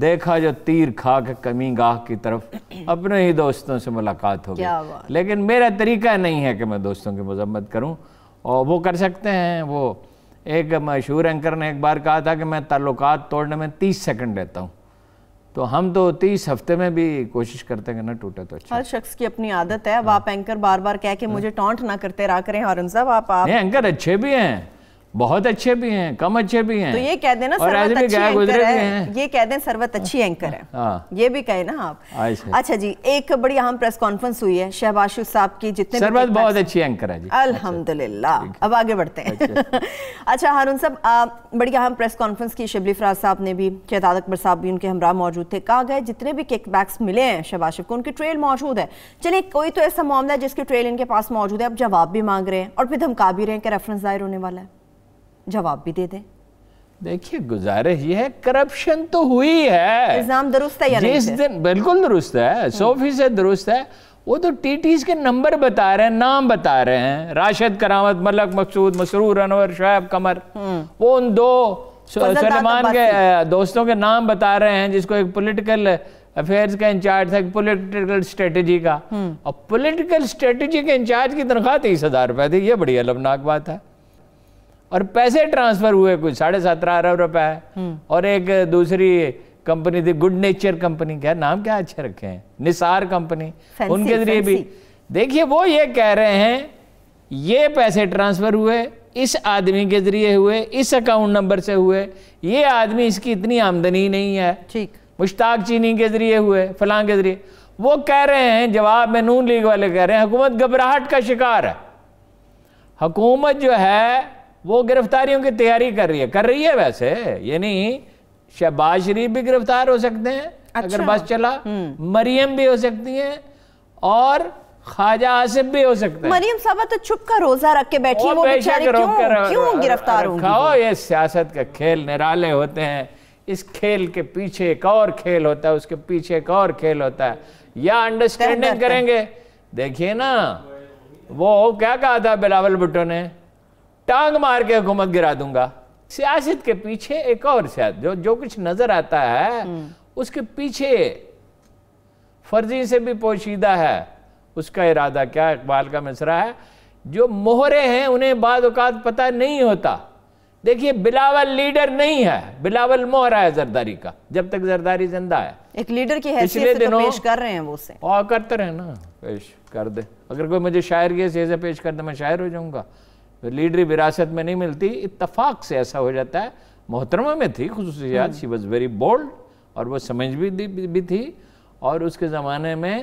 دیکھا جو تیر کھا کے کمی گاہ کی طرف اپنے ہی دوستوں سے ملاقات ہو گئی. لیکن میرا طریقہ نہیں ہے کہ میں دوستوں کی مذمت کروں, اور وہ کر سکتے ہیں. وہ ایک مشہور اینکر نے ایک بار کہا تھا کہ میں تعلقات توڑنے میں 30 سیکنڈ لیتا ہوں, تو ہم تو 30 ہفتے میں بھی کوشش کرتے ہیں کہ نہ ٹوٹے تو اچھا. ہر شخص کی اپنی عادت ہے. اب آپ اینکر بار بار کہہ کے مجھے ٹانٹ نہ کرتے رہا کریں ہارون صاحب. آپ اینکر اچھے بھی ہیں, بہت اچھے بھی ہیں, کم اچھے بھی ہیں. تو یہ کہہ دینا سروت اچھی اینکر ہے, یہ کہہ دیں سروت اچھی اینکر ہے, یہ بھی کہے نا آپ. اچھا جی, ایک بڑی اہم پریس کانفرنس ہوئی ہے شہباز شریف صاحب کی, جتنے سروت بہت اچھی اینکر ہے جی, الحمدللہ. اب آگے بڑھتے ہیں. اچھا ہارون صاحب, بڑی اہم پریس کانفرنس کی, شبلی فراز صاحب نے بھی, شہزاد اکبر صاحب بھی ان کے ہمراہ موجود تھے. کہا گیا جتنے بھی کک بیکس ملے ہیں شہباز شریف کو ان کی ٹریل موجود ہے. چلیے کوئی تو ایسا معاملہ ہے جس کی ٹریل ان کے پاس موجود ہے, اب جواب بھی مانگ رہے ہیں اور پھر دھمکا بھی رہے ہیں کہ ریفرنس دائر ہونے والا ہے, جواب بھی دے دیں. دیکھیے گزارش یہ ہے, کرپشن تو ہوئی ہے, الزام درست ہے یا نہیں؟ جس دن بالکل درست ہے, 100% درست ہے. وہ تو ٹی ٹیز کے نمبر بتا رہے ہیں, نام بتا رہے ہیں, راشد کرامت, ملک مقصود, مسرور انور, شعیب قمر, وہ ان 2 سلیمان کے دوستوں کے نام بتا رہے ہیں, جس کو ایک پولیٹیکل افیئرز کا انچارج تھا, پولیٹیکل اسٹریٹجی کا, اور پولیٹیکل اسٹریٹجی کے انچارج کی تنخواہ 30,000 روپے تھی. یہ بڑی المناک بات ہے. اور پیسے ٹرانسفر ہوئے کچھ 17.5 ارب روپے, اور ایک دوسری کمپنی تھی گڈ نیچر کمپنی, کیا نام کیا اچھے رکھے ہیں, نثار کمپنی, ان کے ذریعے بھی. دیکھیے وہ یہ کہہ رہے ہیں یہ پیسے ٹرانسفر ہوئے, اس آدمی کے ذریعے ہوئے, اس اکاؤنٹ نمبر سے ہوئے, یہ آدمی اس کی اتنی آمدنی نہیں ہے, مشتاق چینی کے ذریعے ہوئے, فلاں کے ذریعے. وہ کہہ رہے ہیں جواب میں, نون لیگ والے کہہ رہے ہیں حکومت گھبراہٹ کا شکار ہے. حکومت جو ہے وہ گرفتاریوں کی تیاری کر رہی ہے ویسے, یعنی شہباز شریف بھی گرفتار ہو سکتے ہیں اگر بس چلا, مریم بھی ہو سکتی ہیں, اور خواجہ آصف بھی ہو سکتے ہیں. مریم صاحبہ تو چھپ کا روزہ رکھ کے بیٹھی, وہ بیچاری کیوں گرفتار ہوں گی؟ یہ سیاست کا کھیل نرالے ہوتے ہیں, اس کھیل کے پیچھے ایک اور کھیل ہوتا ہے, اس کے پیچھے ایک اور کھیل ہوتا ہے, یا انڈرسٹینڈنگ کریں گے. دیکھیے نا وہ کیا کہا تھا بلاول بھٹو نے, ٹانگ مار کے حکومت گرا دوں گا. سیاست کے پیچھے ایک اور سیاست, جو کچھ نظر آتا ہے اس کے پیچھے فرضی سے بھی پوشیدہ ہے اس کا ارادہ. کیا اقبال کا مصرع ہے, جو مہرے ہیں انہیں بعض اوقات پتہ نہیں ہوتا. دیکھیے بلاول لیڈر نہیں ہے, بلاول مہرہ ہے زرداری کا, جب تک زرداری زندہ ہے. ایک لیڈر کی حیثیت سے تو پیش کر رہے ہیں وہ اسے, اور کرتے رہے نا, پیش کر دے. اگر کوئی مجھے شاعر کی حیثیت سے پیش کر دے میں شاعر ہو جاؤں گا. لیڈری وراثت میں نہیں ملتی, اتفاق سے ایسا ہو جاتا ہے. محترمہ میں تھی خصوصیات, شی واز ویری بولڈ, اور وہ سمجھ بھی تھی, اور اس کے زمانے میں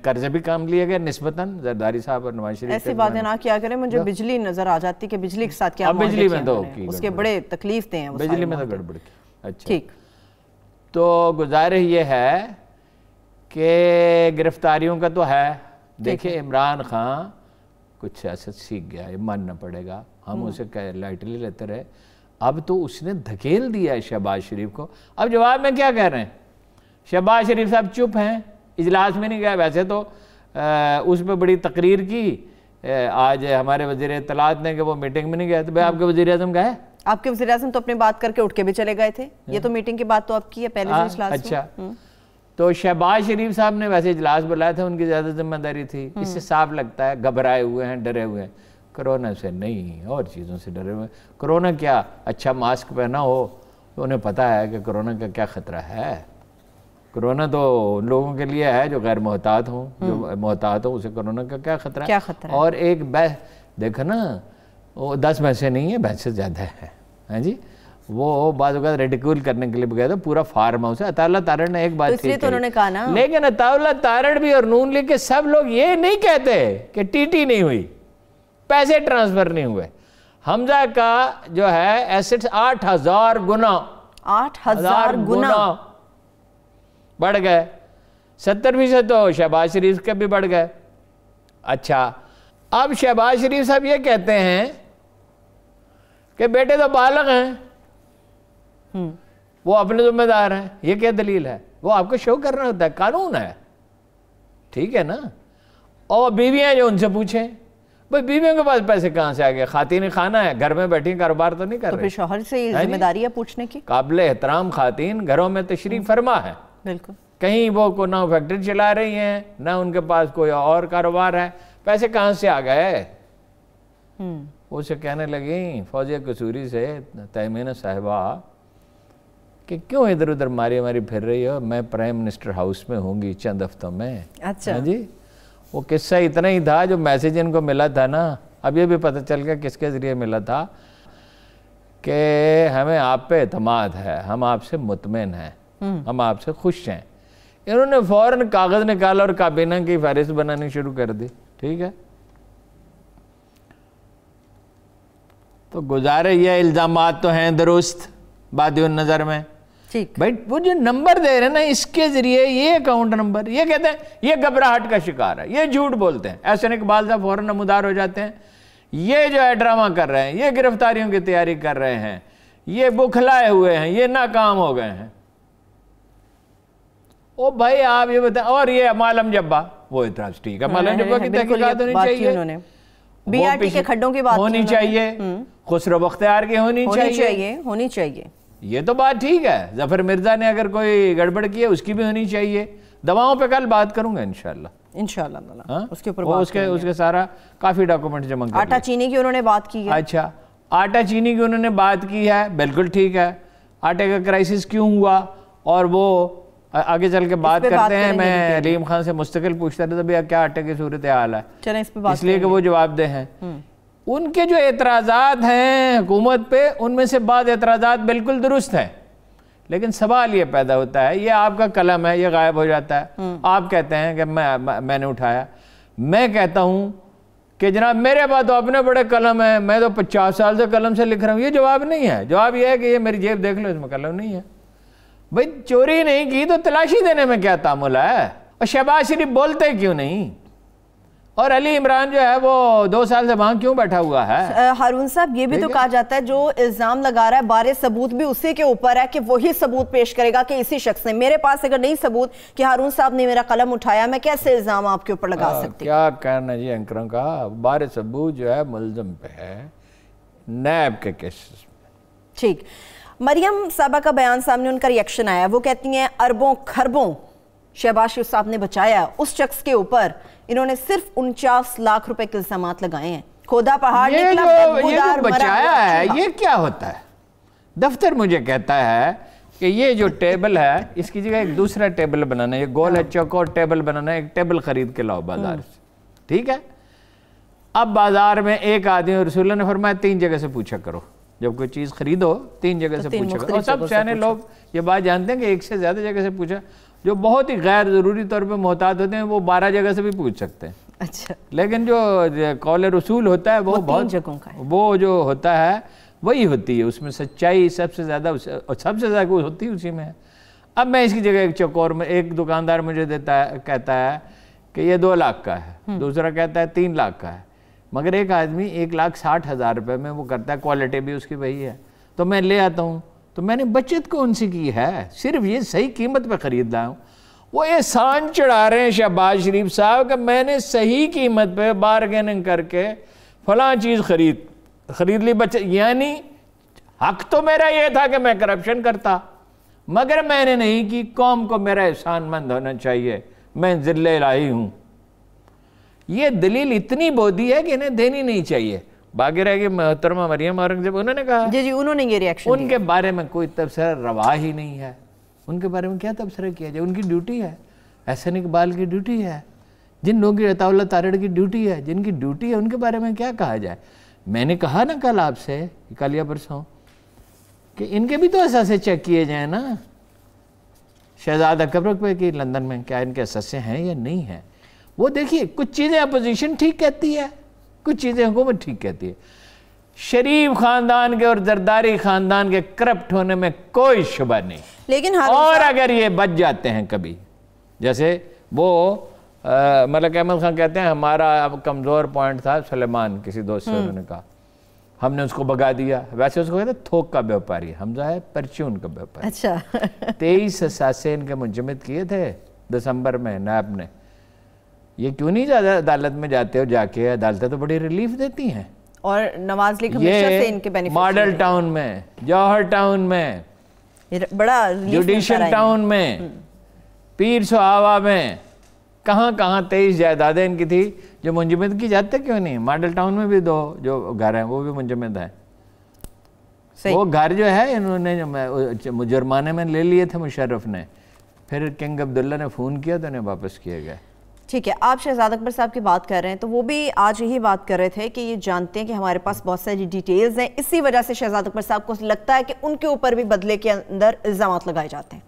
قرضے بھی کام لیا گیا نسبتاً زرداری صاحب اور نواز شریف. ایسی باتیں نہ کیا کریں, مجھے بجلی نظر آ جاتی کہ بجلی کے ساتھ کیا معاملے بجلی میں تو اس کے بڑے تکلیف دے ہیں, بجلی میں تو گڑبڑ کی. اچھا ٹھیک, تو گزارش یہ ہے کہ گرفتاریوں کا تو ہے. دیکھیں عمران خان کچھ سیاست سیکھ گیا, یہ ماننا پڑے گا, ہم اسے لائٹلی لیتے رہے. اب تو اس نے دھکیل دیا ہے شہباز شریف کو. اب جواب میں کیا کہہ رہے ہیں, شہباز شریف صاحب چپ ہیں, اجلاس میں نہیں گئے. ویسے تو اس پہ بڑی تقریر کی آج ہمارے وزیر اطلاعات نے کہ وہ میٹنگ میں نہیں گئے. تو بھائی آپ کے وزیر اعظم گئے؟ آپ کے وزیر اعظم تو اپنی بات کر کے اٹھ کے بھی چلے گئے تھے, یہ تو میٹنگ کی بات تو آپ کی ہے پہلے سے اجلاس. اچھا, تو شہباز شریف صاحب نے ویسے اجلاس بلایا تھا, ان کی زیادہ ذمہ داری تھی. اس سے صاف لگتا ہے گھبرائے ہوئے ہیں, ڈرے ہوئے ہیں. کرونا سے نہیں, اور چیزوں سے ڈرے ہوئے ہیں. کرونا کیا, اچھا ماسک پہنا ہو تو انہیں پتہ ہے کہ کرونا کا کیا خطرہ ہے. کرونا تو ان لوگوں کے لیے ہے جو غیر محتاط ہوں, جو محتاط ہوں اسے کرونا کا کیا خطرہ ہے. اور ایک دیکھو نا, وہ 10 بھینسیں نہیں ہیں, بھینسیں زیادہ ہیں. ہاں جی, وہ بعض اوقات ریڈیکول کرنے کے لیے گیا تھا, پورا فارم ہاؤس ہے. عطا اللہ تارڑ نے ایک بات ٹھیک کہی, لیکن عطا اللہ تارڑ بھی اور نون لیگ کے سب لوگ یہ نہیں کہتے کہ ٹی ٹی نہیں ہوئی, پیسے ٹرانسفر نہیں ہوئے. حمزہ کا جو ہے ایسٹس 8,000 گنا, 8,000 گنا بڑھ گئے. 70% تو شہباز شریف کے بھی بڑھ گئے. اچھا, اب شہباز شریف صاحب یہ کہتے ہیں کہ بیٹے تو بالغ ہیں, وہ اپنے ذمہ دار ہیں. یہ کیا دلیل ہے؟ وہ آپ کو شو کرنا ہوتا ہے, قانون ہے, ٹھیک ہے نا. اور بیویاں جو ان سے پوچھیں, بھائی بیویوں کے پاس پیسے کہاں سے آ گئے؟ خواتین خانہ ہے، گھر میں بیٹھی کاروبار تو نہیں کر رہی. پھر شوہر سے ذمہ داری ہے پوچھنے کی. قابل احترام خواتین گھروں میں تشریف فرما ہے. بالکل. کہیں وہ نہ فیکٹری چلا رہی ہیں، نہ ان کے پاس کوئی اور کاروبار ہے، پیسے کہاں سے آ گئے؟ وہ اسے کہنے لگیں فوزیہ قصوری سے، تیمینہ صاحبہ، کہ کیوں ادھر ادھر ماری پھر رہی ہو؟ میں پرائم منسٹر ہاؤس میں ہوں گی چند ہفتوں میں. اچھا جی وہ قصہ اتنا ہی تھا، جو میسیج ان کو ملا تھا نا، اب یہ بھی پتہ چل گیا کس کے ذریعے ملا تھا، کہ ہمیں آپ پہ اعتماد ہے، ہم آپ سے مطمئن ہیں، ہم آپ سے خوش ہیں. انہوں نے فوراً کاغذ نکالا اور کابینہ کی فہرست بنانی شروع کر دی. ٹھیک ہے، تو گزارے یہ الزامات تو ہیں درست بادی النظر میں. بھائی وہ جو نمبر دے رہے ہیں نا، اس کے ذریعے یہ اکاؤنٹ نمبر، یہ کہتے ہیں یہ گھبراہٹ کا شکار ہے، یہ جھوٹ بولتے ہیں. احسن اقبال صاحب فوراً نمودار ہو جاتے ہیں، یہ جو ہے ڈرامہ کر رہے ہیں، یہ گرفتاریوں کی تیاری کر رہے ہیں، یہ بکھلائے ہوئے ہیں، یہ ناکام ہو گئے ہیں. او بھائی آپ یہ بتائیں. اور یہ معلم جبا، وہ اعتراض ٹھیک ہے، معلم جبا کی تحقیقات ہونی چاہیے، بی آر ٹی کے کھڈوں کی بات ہونی چاہیے، خسرو بختیار کی ہونی چاہیے. یہ تو بات ٹھیک ہے. ظفر مرزا نے اگر کوئی گڑبڑ کی ہے اس کی بھی ہونی چاہیے. دواؤں پہ کل بات کروں گا انشاءاللہ. اس کے اوپر اس کے سارا کافی ڈاکومنٹ جمع کر. آٹا چینی کی انہوں نے بات کی ہے. اچھا، آٹا چینی کی انہوں نے بات کی ہے، بالکل ٹھیک ہے. آٹے کا کرائسس کیوں ہوا اور وہ آگے چل کے بات کرتے ہیں. میں علیم خان سے مستقل پوچھتا رہتا بھئی کیا آٹے کی صورتحال ہے، اس لیے کہ وہ جواب دہ ہیں. ان کے جو اعتراضات ہیں حکومت پہ، ان میں سے بعض اعتراضات بالکل درست ہیں، لیکن سوال یہ پیدا ہوتا ہے، یہ آپ کا قلم ہے، یہ غائب ہو جاتا ہے. آپ کہتے ہیں کہ میں نے اٹھایا، میں کہتا ہوں کہ جناب میرے پاس تو اپنے بڑے قلم ہیں، میں تو 50 سال سے قلم سے لکھ رہا ہوں. یہ جواب نہیں ہے. جواب یہ ہے کہ یہ میری جیب دیکھ لو، اس میں قلم نہیں ہے. بھئی چوری نہیں کی تو تلاشی دینے میں کیا تعامل ہے؟ اور شہباز شریف بولتے کیوں نہیں؟ اور علی عمران جو ہے وہ 2 سال سے وہاں کیوں بیٹھا ہوا ہے؟ ہارون صاحب یہ بھی تو کہا جاتا ہے جو الزام لگا رہا ہے بارے ثبوت بھی اسی کے اوپر ہے کہ وہی ثبوت پیش کرے گا کہ اسی شخص نے. میرے پاس اگر نہیں ثبوت کہ ہارون صاحب نے میرا قلم اٹھایا، میں کیسے الزام آپ کے اوپر لگا سکتی؟ کیا کہنا جی اینکروں کا، بارے ثبوت جو ہے ملزم پہ ہے نیب کے کیسز میں. ٹھیک. مریم صاحبہ کا بیان سامنے، ان کا ریئیکشن آیا، وہ کہتی ہیں اربوں خربوں شہباز شریف صاحب نے بچایا، اس شخص کے اوپر انہوں نے صرف 49 لاکھ روپے کے الزامات لگائے ہیں. کھودا پہاڑ نکلا، یہ جو بچایا ہے یہ کیا ہوتا ہے؟ دفتر مجھے کہتا ہے کہ یہ جو ٹیبل ہے اس کی جگہ ایک دوسرا ٹیبل بنانا ہے، یہ گول ہے چوکور ٹیبل بنانا ہے، ایک ٹیبل خرید کے لاؤ بازار سے. ٹھیک ہے، اب بازار میں ایک آدمی، رسول اللہ نے فرمایا 3 جگہ سے پوچھا کرو، جب کوئی چیز خریدو 3 جگہ سے پوچھا کرو. اور سب سیانے لوگ یہ بات جانتے ہیں کہ ایک سے زیادہ جگہ سے پوچھا. جو بہت ہی غیر ضروری طور پہ محتاط ہوتے ہیں وہ 12 جگہ سے بھی پوچھ سکتے ہیں. اچھا، لیکن جو قول رسول ہوتا ہے وہ بہت جگہوں کا ہے، وہ جو ہوتا ہے وہی ہوتی ہے، اس میں سچائی سب سے زیادہ ہوتی ہے اسی میں ہے. اب میں اس کی جگہ ایک چوکور میں، ایک دکاندار مجھے دیتا ہے، کہتا ہے کہ یہ 2 لاکھ کا ہے، دوسرا کہتا ہے 3 لاکھ کا ہے، مگر ایک آدمی 1,60,000 روپے میں وہ کرتا ہے، کوالٹی بھی اس کی وہی ہے، تو میں لے آتا ہوں. تو میں نے بچت کون سی کی ہے، صرف یہ صحیح قیمت پہ خرید رہا ہوں. وہ احسان چڑھا رہے ہیں شہباز شریف صاحب کہ میں نے صحیح قیمت پہ بارگیننگ کر کے فلاں چیز خرید لی. یعنی حق تو میرا یہ تھا کہ میں کرپشن کرتا، مگر میں نے نہیں کی. قوم کو میرا احسان مند ہونا چاہیے، میں ذل الہی ہوں. یہ دلیل اتنی بودی ہے کہ انہیں دینی نہیں چاہیے. باقی رہ گئی محترمہ مریم اورنگزیب، انہوں نے کہا جی انہوں نے یہ ریاکشن، ان کے بارے میں کوئی تبصرہ روا ہی نہیں ہے. ان کے بارے میں کیا تبصرہ کیا جائے؟ ان کی ڈیوٹی ہے، احسن اقبال کی ڈیوٹی ہے، جن لوگوں کی عطا اللہ تارڑ کی ڈیوٹی ہے، جن کی ڈیوٹی ہے، ان کے بارے میں کیا کہا جائے؟ میں نے کہا نا کل آپ سے، کل یا پرسوں، کہ ان کے بھی تو اثاثے چیک کیے جائیں نا. شہزاد اکبر پہ کہ لندن میں کیا ان کے اثاثے ہیں یا نہیں ہیں؟ وہ دیکھیے کچھ چیزیں اپوزیشن ٹھیک کہتی ہے، کچھ چیزیں حکومت ٹھیک کہتی ہے. شریف خاندان کے اور زرداری خاندان کے کرپٹ ہونے میں کوئی شبہ نہیں، لیکن اور اگر یہ بچ جاتے ہیں کبھی، جیسے وہ ملک احمد خان کہتے ہیں ہمارا کمزور پوائنٹ تھا سلیمان، کسی دوست سے انہوں نے کہا، ہم نے اس کو بگا دیا. ویسے اس کو کہتے ہیں تھوک کا بیوپاری، حمزہ ہے پرچون کا بیوپاری. اچھا 23 اثاثے ان کے منجمد کیے تھے دسمبر میں نیب نے. یہ کیوں نہیں زیادہ عدالت میں جاتے ہو؟ جا کے عدالتیں تو بڑی ریلیف دیتی ہیں. اور نواز لیگ ہمیشہ سے ان کے بینیفٹ ماڈل ٹاؤن میں, جوہر ٹاؤن میں, بڑا جوڈیشل ٹاؤن میں, پیر سہاوا میں, کہاں 23 جائیدادیں ان کی تھی جو منجمد کی جاتے کیوں نہیں؟ ماڈل ٹاؤن میں بھی 2 جو گھر ہیں وہ بھی منجمد ہیں. وہ گھر جو ہے انہوں نے جرمانے میں لے لیے تھے مشرف نے, پھر کنگ عبداللہ نے فون کیا تو انہیں واپس کیے گئے. ٹھیک ہے, آپ شہزاد اکبر صاحب کی بات کر رہے ہیں تو وہ بھی آج یہی بات کر رہے تھے کہ یہ جانتے ہیں کہ ہمارے پاس بہت ساری ڈیٹیلز ہیں, اسی وجہ سے شہزاد اکبر صاحب کو لگتا ہے کہ ان کے اوپر بھی بدلے کے اندر الزامات لگائے جاتے ہیں.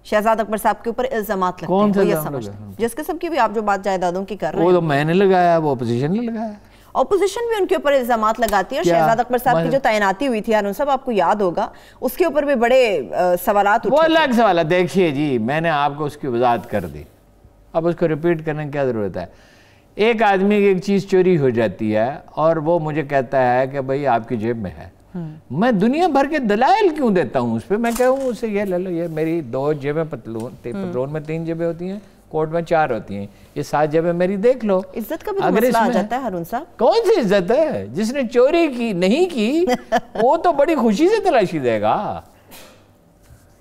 شہزاد اکبر صاحب کے اوپر الزامات لگتے ہیں, وہ یہ سمجھتے ہیں جس قسم کی بھی آپ جو بات جائیدادوں کی کر رہے ہیں. وہ تو میں نے لگایا, وہ اپوزیشن نے لگایا. اپوزیشن بھی ان کے اوپر الزامات لگاتی ہے, اور شہزاد اکبر صاحب کی جو تعیناتی ہوئی تھی ہارون صاحب آپ کو یاد ہوگا, اس کے اوپر بھی بڑے سوالات وہ الگ سوالات. دیکھیے جی, میں نے آپ کو اس کی وضاحت کر دی, اب اس کو ریپیٹ کرنے کی کیا ضرورت ہے. ایک آدمی کی ایک چیز چوری ہو جاتی ہے اور وہ مجھے کہتا ہے کہ بھئی آپ کی جیب میں ہے, میں دنیا بھر کے دلائل کیوں دیتا ہوں اس پہ؟ میں کہوں اسے یہ لے لو, یہ میری 2 جیبیں پتلون میں 3 جیبیں ہوتی ہیں, کوٹ میں 4 ہوتی ہیں, یہ 7 جیبیں میری دیکھ لو. عزت کا بھی مسئلہ آ جاتا ہے ہارون صاحب. کون سی عزت ہے؟ جس نے چوری کی نہیں کی وہ تو بڑی خوشی سے تلاشی دے گا,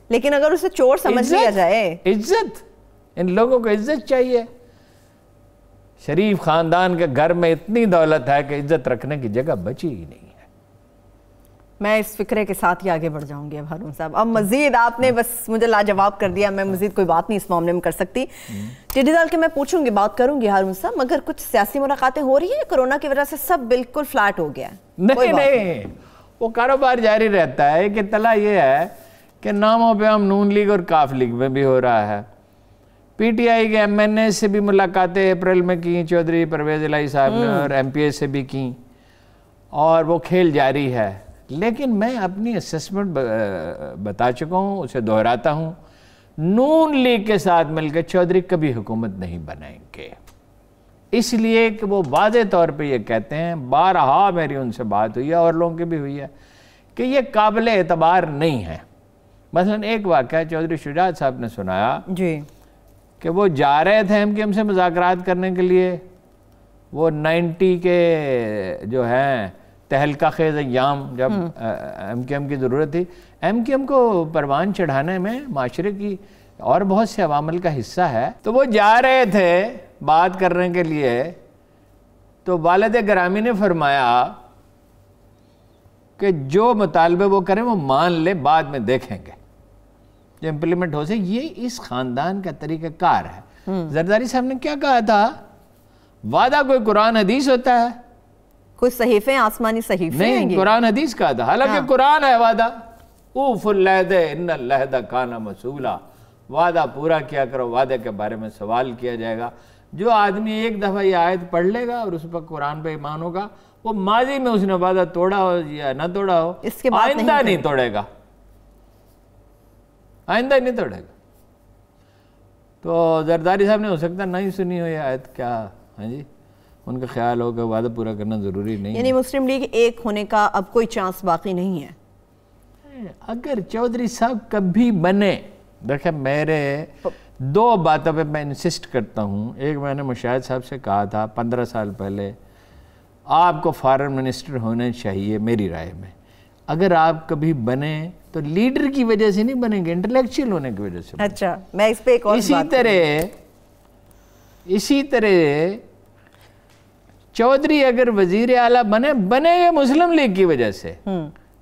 لیکن اگر اسے چور سمجھ لیا جائے. عزت, ان لوگوں کو عزت چاہیے. شریف خاندان کے گھر میں اتنی دولت ہے کہ عزت رکھنے کی جگہ بچی ہی نہیں ہے. میں اس فکرے کے ساتھ ہی آگے بڑھ جاؤں گی اب ہارون صاحب. اب مزید آپ نے بس مجھے لاجواب کر دیا, میں مزید کوئی بات نہیں اس معاملے میں کر سکتی. ٹڈی دل کے میں پوچھوں گی, بات کروں گی ہارون صاحب, مگر کچھ سیاسی ملاقاتیں ہو رہی ہیں؟ کرونا کی وجہ سے سب بالکل فلیٹ ہو گیا ہے. نہیں, وہ کاروبار جاری رہتا ہے. ایک اطلاع یہ ہے کہ ناموں پہ ہم نون لیگ اور کاف لیگ میں بھی ہو رہا ہے. پی ٹی آئی کے ایم این اے سے بھی ملاقاتیں اپریل میں کی چودھری پرویز الہی صاحب نے, اور ایم پی اے سے بھی کی, اور وہ کھیل جاری ہے. لیکن میں اپنی اسسمنٹ بتا چکا ہوں, اسے دہراتا ہوں. نون لیگ کے ساتھ مل کے چودھری کبھی حکومت نہیں بنائیں گے, اس لیے کہ وہ واضح طور پہ یہ کہتے ہیں, بارہا میری ان سے بات ہوئی ہے اور لوگوں کی بھی ہوئی ہے, کہ یہ قابل اعتبار نہیں ہے. مثلا ایک واقعہ چودھری شجاعت صاحب نے سنایا جی کہ وہ جا رہے تھے ایم کیو ایم سے مذاکرات کرنے کے لیے. وہ 90 کے جو ہیں تہلکہ خیز ایام, جب ایم کیو ایم کی ضرورت تھی, ایم کیو ایم کو پروان چڑھانے میں معاشرے کی اور بہت سے عوامل کا حصہ ہے, تو وہ جا رہے تھے بات کرنے کے لیے. تو والد گرامی نے فرمایا کہ جو مطالبے وہ کریں وہ مان لے, بعد میں دیکھیں گے جو امپلیمنٹ ہو سکے. یہ اس خاندان کا طریقہ کار ہے. زرداری صاحب نے کیا کہا تھا؟ وعدہ کوئی قرآن حدیث ہوتا ہے؟ کوئی صحیفے آسمانی صحیفے نہیں, قرآن حدیث کہا تھا. حالانکہ قرآن ہے وعدہ, اوف العہد ان العہد کان مسئولا, وعدہ پورا کیا کرو, وعدے کے بارے میں سوال کیا جائے گا. جو آدمی ایک دفعہ یہ آیت پڑھ لے گا اور اس پر قرآن پہ ایمان ہوگا, وہ ماضی میں اس نے وعدہ توڑا ہو یا نہ توڑا ہو, آئندہ نہیں توڑے گا, آئندہ نہیں توڑے گا. تو زرداری صاحب نے ہو سکتا نہیں سنی ہو یہ آیت, کیا ہاں جی, ان کا خیال ہو کہ وعدہ پورا کرنا ضروری نہیں. یعنی مسلم لیگ ایک ہونے کا اب کوئی چانس باقی نہیں ہے. اگر چودھری صاحب کبھی بنے, دیکھیں میرے 2 باتوں پہ میں انسسٹ کرتا ہوں. ایک میں نے مشاہد صاحب سے کہا تھا 15 سال پہلے, آپ کو فارن منسٹر ہونے چاہیے میری رائے میں. اگر آپ کبھی بنے تو لیڈر کی وجہ سے نہیں بنیں گے, انٹلیکچوئل ہونے کی وجہ سے. اچھا, میں اس پہ ایک اور اسی طرح چودھری اگر وزیر اعلیٰ بنے گے مسلم لیگ کی وجہ سے.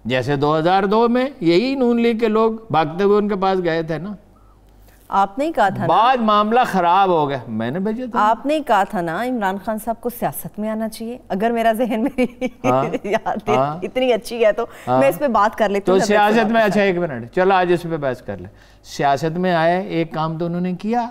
جیسے 2002 میں یہی نون لیگ کے لوگ بھاگتے ہوئے ان کے پاس گئے تھے نا. آپ نے کہا تھا بعد معاملہ خراب ہو گیا, میں نے بھیجا تھا. آپ نے کہا تھا نا عمران خان صاحب کو سیاست میں آنا چاہیے. اگر میرا ذہن میں یاد اتنی اچھی ہے تو میں اس پہ بات کر لیتی ہوں. تو سیاست میں, اچھا 1 منٹ, چلو آج اس پہ بحث کر لیں. سیاست میں آئے, ایک کام تو انہوں نے کیا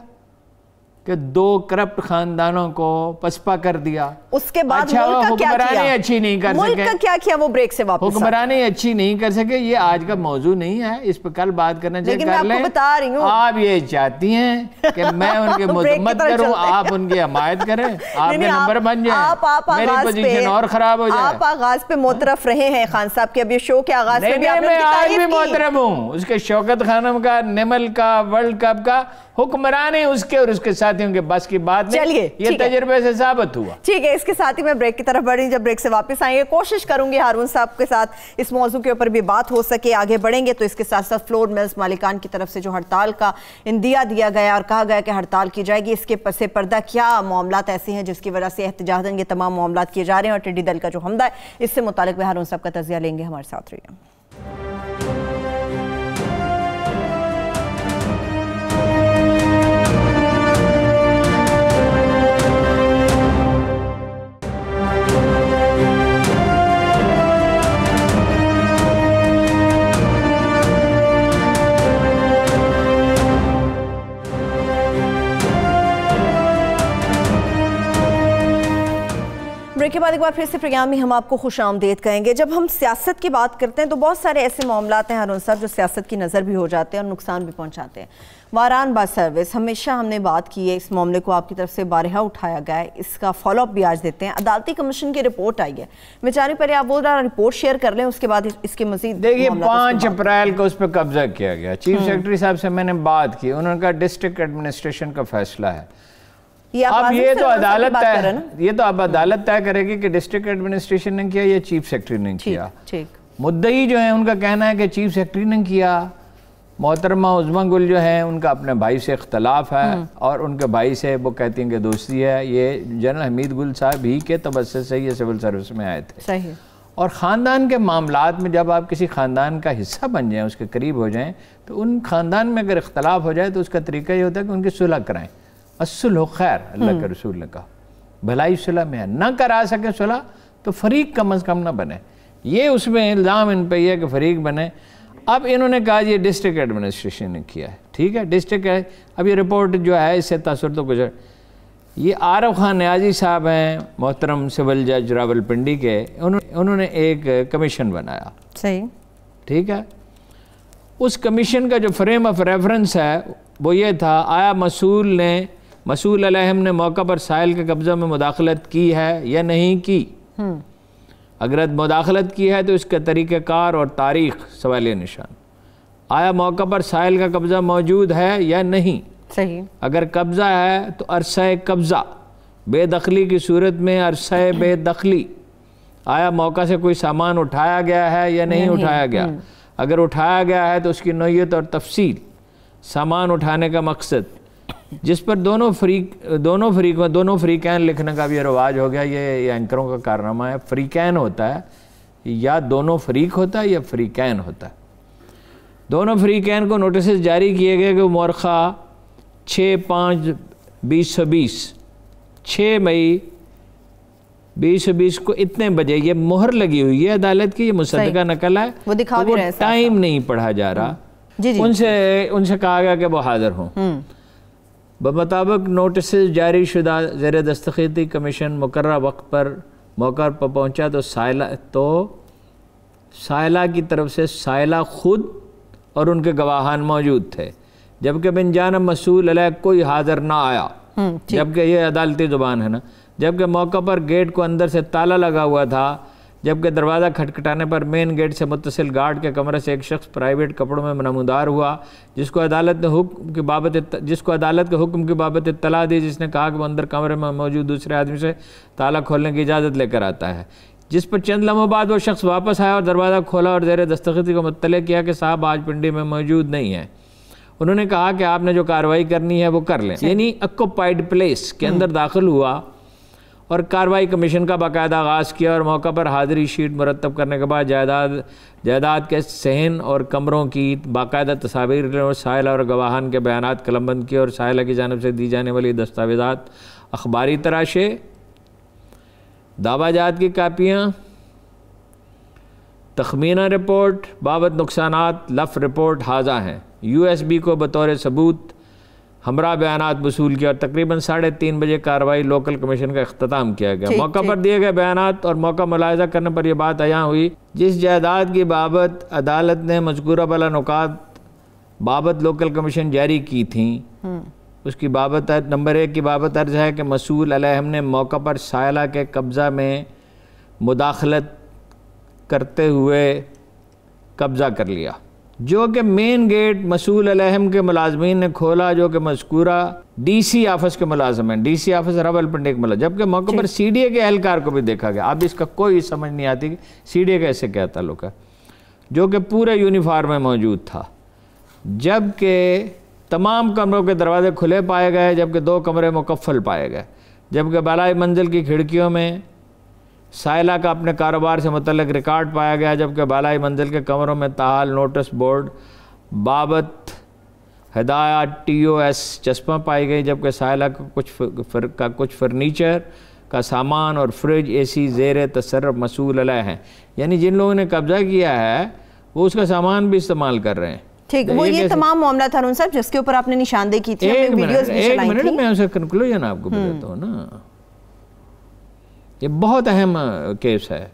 کہ 2 کرپٹ خاندانوں کو پسپا کر دیا. اس کے بعد اچھا وہ حکمرانی اچھی نہیں کر سکے. ملک کا کیا کیا وہ بریک سے واپس حکمرانی اچھی نہیں کر سکے. یہ آج کا موضوع نہیں ہے, اس پہ کل بات کرنا چاہیے. لیکن میں آپ کو بتا رہی ہوں, آپ یہ چاہتی ہیں کہ میں ان کے مذمت کروں, آپ ان کی حمایت کریں, آپ کے نمبر بن جائیں, میری پوزیشن اور خراب ہو جائے. آپ آغاز پہ معترف رہے ہیں خان صاحب کے, اب یہ شو کے آغاز پہ بھی آپ نے میں آج بھی معترف ہوں. اس کے شوکت خانم کا, نمل کا, ورلڈ کپ کا, حکمرانی اس کے اور اس کے ساتھی کہتی ہوں کہ بس کی بات نہیں، یہ تجربے سے ثابت ہوا. ٹھیک ہے، اس کے ساتھ ہی میں بریک کی طرف بڑھ رہی ہوں. جب بریک سے واپس آئیں گے کوشش کروں گی ہارون صاحب کے ساتھ اس موضوع کے اوپر بھی بات ہو سکے. آگے بڑھیں گے تو اس کے ساتھ ساتھ فلور ملز مالکان کی طرف سے جو ہڑتال کا اندیا دیا گیا اور کہا گیا کہ ہڑتال کی جائے گی، اس کے پس پردہ کیا معاملات ایسے ہیں جس کی وجہ سے احتجاجاً یہ تمام معاملات کیے جا رہے ہیں، اور ٹڈی دل کا جو حملہ ہے اس سے متعلق بھی ہارون صاحب کا تجزیہ لیں گے. ہمارے ساتھ رہیے. بریک کے بعد ایک بار پھر سے پروگرام میں ہم آپ کو خوش آمدید کہیں گے. جب ہم سیاست کی بات کرتے ہیں تو بہت سارے ایسے معاملات ہیں ہارون صاحب جو سیاست کی نظر بھی ہو جاتے ہیں اور نقصان بھی پہنچاتے ہیں. واران بس سروس ہمیشہ ہم نے بات کی ہے، اس معاملے کو آپ کی طرف سے بارہا اٹھایا گیا ہے، اس کا فالو اپ بھی آج دیتے ہیں. عدالتی کمیشن کی رپورٹ آئی ہے، میں چاہ رہی پہلے آپ وہ رپورٹ شیئر کر لیں، اس کے بعد اس کے مزید. دیکھیے 5 اپریل کو اس پہ قبضہ کیا گیا. چیف سیکرٹری صاحب سے میں نے بات کی، انہوں نے کہا ڈسٹرکٹ ایڈمنسٹریشن کا فیصلہ ہے. اب یہ تو عدالت طے کرے گی کہ ڈسٹرکٹ ایڈمنسٹریشن نے کیا یا چیف سیکرٹری نے کیا. مدعی جو ہیں ان کا کہنا ہے کہ چیف سیکرٹری نے کیا. محترمہ عظمیٰ گل جو ہیں ان کا اپنے بھائی سے اختلاف ہے اور ان کے بھائی سے وہ کہتی ہیں کہ دوستی ہے. یہ جنرل حمید گل صاحب ہی کے توسط سے یہ سول سروس میں آئے تھے. صحیح. اور خاندان کے معاملات میں جب آپ کسی خاندان کا حصہ بن جائیں، اس کے قریب ہو جائیں، تو ان خاندان میں اگر اختلاف ہو جائے تو اس کا طریقہ یہ ہوتا ہے کہ ان کی صلح کرائیں. الصلح خیر، اللہ کے رسول نے کہا بھلائی صلح میں ہے. نہ کرا سکے صلح تو فریق کم از کم نہ بنے. یہ اس میں الزام ان پہ یہ ہے کہ فریق بنے. اب انہوں نے کہا یہ ڈسٹرکٹ ایڈمنسٹریشن نے کیا ہے. ٹھیک ہے، ڈسٹرکٹ ہے. اب یہ رپورٹ جو ہے اس سے تاثر تو گزر. یہ عارف خان نیازی صاحب ہیں، محترم سول جج راولپنڈی کے، انہوں نے ایک کمیشن بنایا. صحیح. ٹھیک ہے، اس کمیشن کا جو فریم آف ریفرنس ہے وہ یہ تھا، آیا مسئول علیہم نے موقع پر سائل کے قبضہ میں مداخلت کی ہے یا نہیں کی. اگر مداخلت کی ہے تو اس کا طریقہ کار اور تاریخ سوالیہ نشان. آیا موقع پر سائل کا قبضہ موجود ہے یا نہیں. صحیح. اگر قبضہ ہے تو عرصہ قبضہ، بے دخلی کی صورت میں عرصہ بے دخلی. آیا موقع سے کوئی سامان اٹھایا گیا ہے یا نہیں اٹھایا گیا. اگر اٹھایا گیا ہے تو اس کی نوعیت اور تفصیل. سامان اٹھانے کا مقصد، جس پر دونوں فریقین لکھنے کا بھی یہ رواج ہو گیا. یہ اینکروں کا کارنامہ ہے. فریقین ہوتا ہے یا دونوں فریق ہوتا ہے یا فریقین ہوتا ہے. دونوں فریقین کو نوٹسز جاری کیے گئے کہ مورخہ 6/5/2020 6 مئی 2020 کو اتنے بجے، یہ مہر لگی ہوئی ہے عدالت کی، یہ مصدقہ نقل ہے، وہ ٹائم نہیں پڑھا جا رہا. ان سے کہا گیا کہ وہ حاضر ہوں. بمطابق نوٹسز جاری شدہ زیر دستخطی کمیشن مقررہ وقت پر موقع پر پہنچا تو سائلہ کی طرف سے سائلہ خود اور ان کے گواہان موجود تھے، جبکہ بن جانب مسئول علیہ کوئی حاضر نہ آیا. جبکہ یہ عدالتی زبان ہے نا. جبکہ موقع پر گیٹ کو اندر سے تالا لگا ہوا تھا، جبکہ دروازہ کھٹکھٹانے پر مین گیٹ سے متصل گارڈ کے کمرے سے ایک شخص پرائیویٹ کپڑوں میں نمودار ہوا، جس کو عدالت کے حکم کی بابت اطلاع دی، جس نے کہا کہ وہ اندر کمرے میں موجود دوسرے آدمی سے تالا کھولنے کی اجازت لے کر آتا ہے. جس پر چند لمحوں بعد وہ شخص واپس آیا اور دروازہ کھولا اور زیر دستخطی کو مطلع کیا کہ صاحب آج پنڈی میں موجود نہیں ہے. انہوں نے کہا کہ آپ نے جو کارروائی کرنی ہے وہ کر لیں. یعنی اکوپائڈ پلیس کے اندر داخل ہوا اور کارروائی کمیشن کا باقاعدہ آغاز کیا، اور موقع پر حاضری شیٹ مرتب کرنے کے بعد جائیداد کے صحن اور کمروں کی باقاعدہ تصاویر اور سائلہ اور گواہان کے بیانات قلم بند کیے، اور سائلہ کی جانب سے دی جانے والی دستاویزات، اخباری تراشے، دعویٰ جات کی کاپیاں، تخمینہ رپورٹ بابت نقصانات، لف رپورٹ حاضر ہیں. USB کو بطور ثبوت ہمراہ بیانات وصول کیا، اور تقریباً 3:30 بجے کارروائی لوکل کمیشن کا اختتام کیا گیا. موقع پر دیے گئے بیانات اور موقع ملاحظہ کرنے پر یہ بات عیاں ہوئی، جس جائیداد کی بابت عدالت نے مذکورہ بالا نکات بابت لوکل کمیشن جاری کی تھیں، اس کی بابت نمبر 1 کی بابت عرض ہے کہ مسئول علیہم نے موقع پر سائلہ کے قبضہ میں مداخلت کرتے ہوئے قبضہ کر لیا. جو کہ مین گیٹ مسئول علیہم کے ملازمین نے کھولا، جو کہ مذکورہ ڈی سی آفس کے ملازم ہیں، ڈی سی آفس راولپنڈی ایک ملازم، جبکہ موقع پر سی ڈی اے کے اہلکار کو بھی دیکھا گیا۔ اب اس کا کوئی سمجھ نہیں آتی کہ سی ڈی اے کا ایسے کیا تعلق ہے، جو کہ پورے یونیفارم میں موجود تھا، جبکہ تمام کمروں کے دروازے کھلے پائے گئے، جبکہ 2 کمرے مقفل پائے گئے، جبکہ بالائی منزل کی کھڑکیوں میں سائلہ کا اپنے کاروبار سے متعلق ریکارڈ پایا گیا، جبکہ بالائی منزل کے کمروں میں تاحال نوٹس بورڈ بابت ہدایات ٹی او ایس چسپاں پائی گئی، جبکہ سائلہ کا کچھ فرنیچر کا سامان اور فریج اے سی زیر تصرف مسئول علیہ ہیں۔ یعنی جن لوگوں نے قبضہ کیا ہے وہ اس کا سامان بھی استعمال کر رہے ہیں۔ ٹھیک، وہ یہ تمام معاملہ تھا ہارون صاحب جس کے اوپر آپ نے نشاندہی کی تھی، ایک منٹ میں اسے کنکلوژن آپ کو بتاتا ہوں نا۔ یہ بہت اہم کیس ہے،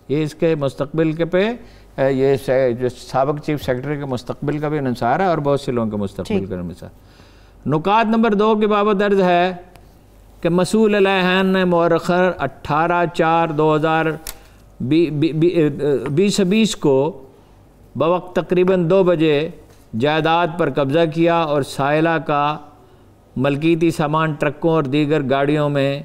یہ اس کے مستقبل کے پہ یہ جو سابق چیف سیکرٹری کے مستقبل کا بھی انحصار ہے اور بہت سے لوگوں کے مستقبل کا انحصار۔ نکات نمبر 2 کے بابت درج ہے کہ مسئول علیہ نے مورخ 18/4/2020 کو بوقت تقریباً 2 بجے جائیداد پر قبضہ کیا اور سائلہ کا ملکیتی سامان ٹرکوں اور دیگر گاڑیوں میں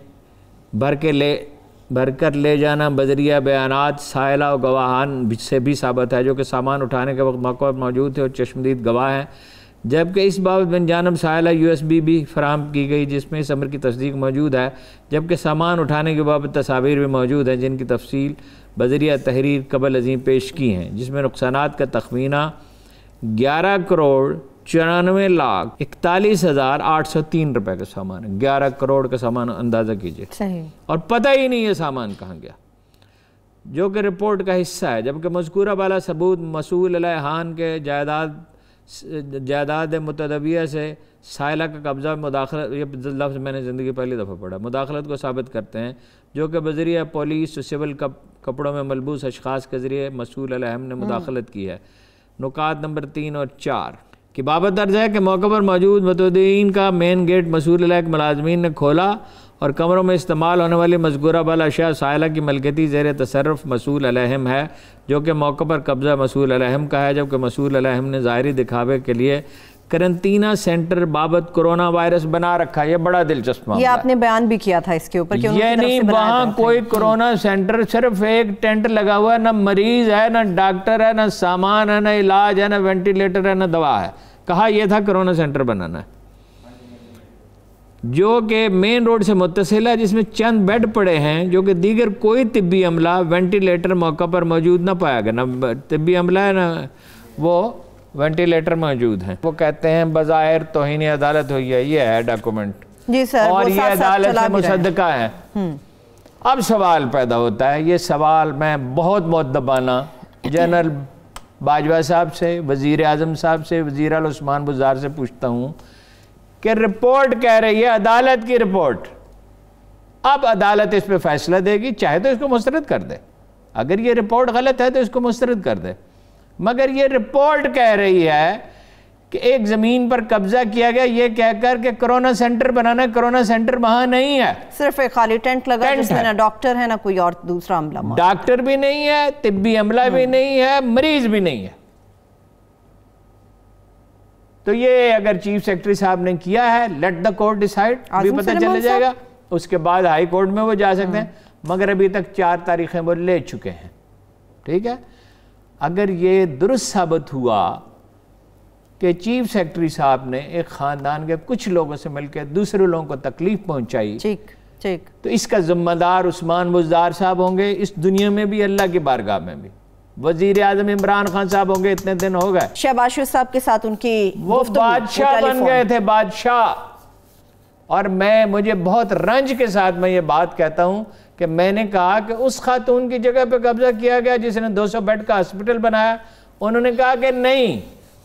بھر کر لے جانا بذریعہ بیانات سائلہ و گواہان سے بھی ثابت ہے، جو کہ سامان اٹھانے کے وقت موقع پر موجود تھے اور چشمدید گواہ ہیں، جبکہ اس بابت من جانب سائلہ USB بھی فراہم کی گئی جس میں اس امر کی تصدیق موجود ہے، جبکہ سامان اٹھانے کے بابت تصاویر بھی موجود ہیں جن کی تفصیل بذریعہ تحریر قبل ازیں پیش کی ہیں، جس میں نقصانات کا تخمینہ 11,94,41,803 روپے کا سامان ہے۔ 11 کروڑ کا سامان اندازہ کیجئے، اور پتہ ہی نہیں یہ سامان کہاں گیا، جو کہ رپورٹ کا حصہ ہے، جبکہ مذکورہ بالا ثبوت مسئول علیہ خان کے جائیداد متداویہ سے سائلہ کا قبضہ مداخلت، یہ لفظ میں نے زندگی پہلی دفعہ پڑھا، مداخلت کو ثابت کرتے ہیں، جو کہ بذریعہ پولیس و سول کپڑوں میں ملبوس اشخاص کے ذریعے مسئول علیہ نے مداخلت کی ہے۔ نکات نمبر 3 اور 4 کی بابت درج ہے کہ موقع پر موجود متدین کا مین گیٹ مسئول علیہ کے ملازمین نے کھولا اور کمروں میں استعمال ہونے والی مذکورہ بالا اشیاء سائلہ کی ملکیتی زیر تصرف مسئول علیہم ہے، جو کہ موقع پر قبضہ مسئول علیہم کا ہے، جبکہ مسئول علیہم نے ظاہری دکھاوے کے لیے کرنٹینہ سینٹر بابت کرونا وائرس بنا رکھا ہے۔ یہ بڑا دلچسپ معاملہ ہے، یہ آپ نے بیان بھی کیا تھا اس کے اوپر کہ یعنی وہاں کوئی کرونا سینٹر، صرف ایک ٹینٹ لگا ہوا ہے، نہ مریض ہے، نہ ڈاکٹر ہے، نہ سامان ہے، نہ علاج ہے، نہ وینٹیلیٹر ہے، نہ دوا ہے۔ کہا یہ تھا کرونا سینٹر بنانا ہے، جو کہ مین روڈ سے متصل ہے، جس میں چند بیڈ پڑے ہیں، جو کہ دیگر کوئی طبی عملہ وینٹیلیٹر موقع پر موجود نہ پایا گیا، نہ طبی عملہ ہے نہ وہ وینٹیلیٹر موجود ہیں۔ وہ کہتے ہیں بظاہر توہین عدالت ہوئی ہے، یہ ہے ڈاکومنٹ، جی سر، اور یہ عدالت سے مصدقہ ہے۔ اب سوال پیدا ہوتا ہے، یہ سوال میں بہت مؤدبانہ جنرل باجوہ صاحب سے، وزیر اعظم صاحب سے، وزیر اعلیٰ عثمان بزدار سے پوچھتا ہوں کہ رپورٹ کہہ رہی ہے، عدالت کی رپورٹ، اب عدالت اس پہ فیصلہ دے گی، چاہے تو اس کو مسترد کر دے، اگر یہ رپورٹ غلط ہے تو اس کو مسترد کر دے، مگر یہ رپورٹ کہہ رہی ہے کہ ایک زمین پر قبضہ کیا گیا یہ کہہ کر کہ کرونا سینٹر بنانا ہے، کرونا سینٹر وہاں نہیں ہے، صرف ایک خالی ٹینٹ لگا جس میں نہ ڈاکٹر ہے نہ کوئی اور دوسرا عملہ، ڈاکٹر بھی نہیں ہے، طبی عملہ بھی نہیں ہے، مریض بھی نہیں ہے۔ تو یہ اگر چیف سیکرٹری صاحب نے کیا ہے، لیٹ دا کورٹ ڈیسائیڈ، بھی پتہ چل جائے گا، اس کے بعد ہائی کورٹ میں وہ جا سکتے ہیں، مگر ابھی تک 4 تاریخیں وہ لے چکے ہیں، ٹھیک ہے۔ اگر یہ درست ثابت ہوا کہ چیف سیکرٹری صاحب نے ایک خاندان کے کچھ لوگوں سے مل کے دوسرے لوگوں کو تکلیف پہنچائی، تو اس کا ذمہ دار عثمان بزدار صاحب ہوں گے اس دنیا میں بھی، اللہ کی بارگاہ میں بھی، وزیر اعظم عمران خان صاحب ہوں گے، اتنے دن ہو گئے، شہباز شریف صاحب کے ساتھ ان کی وہ بادشاہ بن گئے تھے، بادشاہ۔ اور مجھے بہت رنج کے ساتھ میں یہ بات کہتا ہوں کہ میں نے کہا کہ اس خاتون کی جگہ پہ قبضہ کیا گیا جس نے 200 بیڈ کا ہاسپٹل بنایا، انہوں نے کہا کہ نہیں،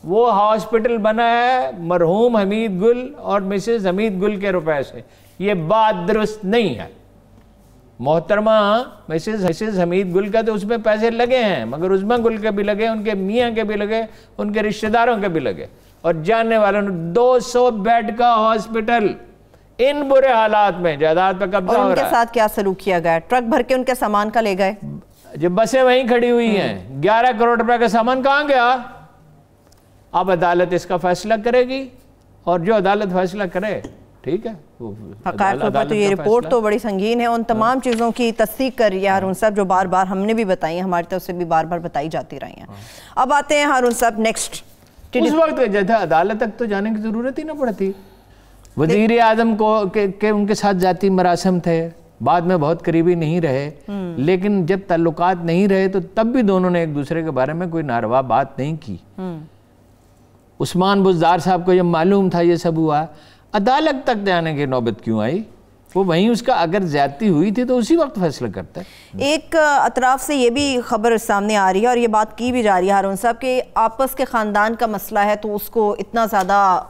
وہ ہاسپٹل بنا ہے مرحوم حمید گل اور مسز حمید گل کے روپے سے، یہ بات درست نہیں ہے۔ محترمہ مسز حمید گل کا تو اس میں پیسے لگے ہیں، مگر عظمیٰ گل کے بھی لگے، ان کے میاں کے بھی لگے، ان کے رشتہ داروں کے بھی لگے، اور جاننے والوں نے 200 بیڈ کا ہاسپٹل ان برے حالات میں جائیداد پہ قبضہ ہو رہا ہے۔ اور ان کے ساتھ کیا سلوک کیا گیا؟ ٹرک بھر کے ان کے سامان کا لے گئے، جب بسیں وہیں کھڑی ہوئی ہیں، 11 کروڑ روپے کا سامان کہاں گیا؟ اب عدالت اس کا فیصلہ کرے گی اور جو عدالت فیصلہ کرے ٹھیک ہے. حقائق پر تو یہ رپورٹ تو بڑی سنگین ہے، ان تمام چیزوں کی تصدیق کر رہی ہے ہارون صاحب جو بار بار ہم نے بھی بتائی ہیں، ہماری طرف سے بھی بار بار بتائی جاتی رہی ہیں. اب آتے ہیں ہارون صاحب نیکسٹ. اس وقت جیسے عدالت تک تو جانے کی ضرورت ہی نہ پڑتی. وزیر اعظم کو ان کے ساتھ ذاتی مراسم تھے، بعد میں بہت قریبی نہیں رہے، لیکن جب تعلقات نہیں رہے تو تب بھی دونوں نے ایک دوسرے کے بارے میں کوئی ناروا بات نہیں کی. عثمان بزدار صاحب کو جب معلوم تھا یہ سب ہوا، عدالت تک جانے کی نوبت کیوں آئی؟ وہ وہیں اس کا اگر زیادتی ہوئی تھی تو اسی وقت فیصلہ کرتا ہے. ایک اطراف سے یہ بھی خبر سامنے آ رہی ہے اور یہ بات کی بھی جا رہی ہے ہارون صاحب کہ آپس کے خاندان کا مسئلہ ہے تو اس کو اتنا زیادہ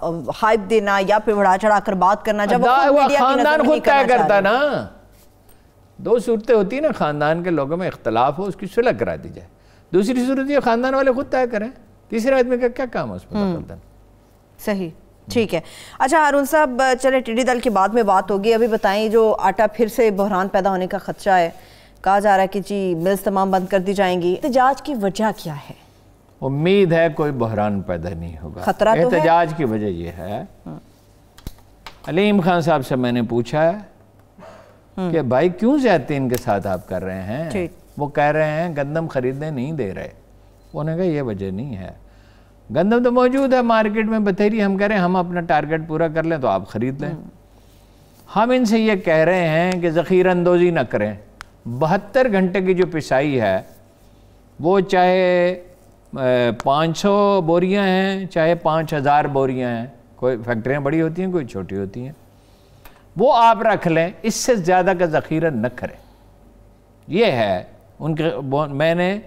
ہائپ دینا یا پھر بڑھا چڑھا کر بات کرنا جب وہ خاندان خود طے کرتا نا. دو صورتیں ہوتی ہیں نا، خاندان کے لوگوں میں اختلاف ہو اس کی صلح کرا دی جائے، دوسری صورت یہ خاندان والے خود طے کریں، تیسرے آدمی کا کیا کام ہے اس پر. صحیح ٹھیک ہے. اچھا ہارون صاحب چلے ٹڈی دل کے بعد میں بات ہوگی، ابھی بتائیں جو آٹا پھر سے بحران پیدا ہونے کا خدشہ ہے، کہا جا رہا ہے کہ جی ملز تمام بند کر دی جائیں گی، احتجاج کی وجہ کیا ہے؟ امید ہے کوئی بحران پیدا نہیں ہوگا. خطرہ تو ہے. احتجاج کی وجہ یہ ہے، علیم خان صاحب سے میں نے پوچھا کہ بھائی کیوں زیادتی ان کے ساتھ آپ کر رہے ہیں؟ وہ کہہ رہے ہیں گندم خریدنے نہیں دے رہے. انہوں نے کہا یہ وجہ نہیں ہے، گندم تو موجود ہے مارکیٹ میں بتھیری، ہم کہہ رہے ہیں ہم اپنا ٹارگٹ پورا کر لیں تو آپ خرید لیں. ہم ان سے یہ کہہ رہے ہیں کہ ذخیرہ اندوزی نہ کریں. 72 گھنٹے کی جو پسائی ہے وہ چاہے 500 بوریاں ہیں چاہے 5000 بوریاں ہیں، کوئی فیکٹریاں بڑی ہوتی ہیں کوئی چھوٹی ہوتی ہیں، وہ آپ رکھ لیں، اس سے زیادہ کا ذخیرہ نہ کریں. یہ ہے ان کے. میں نے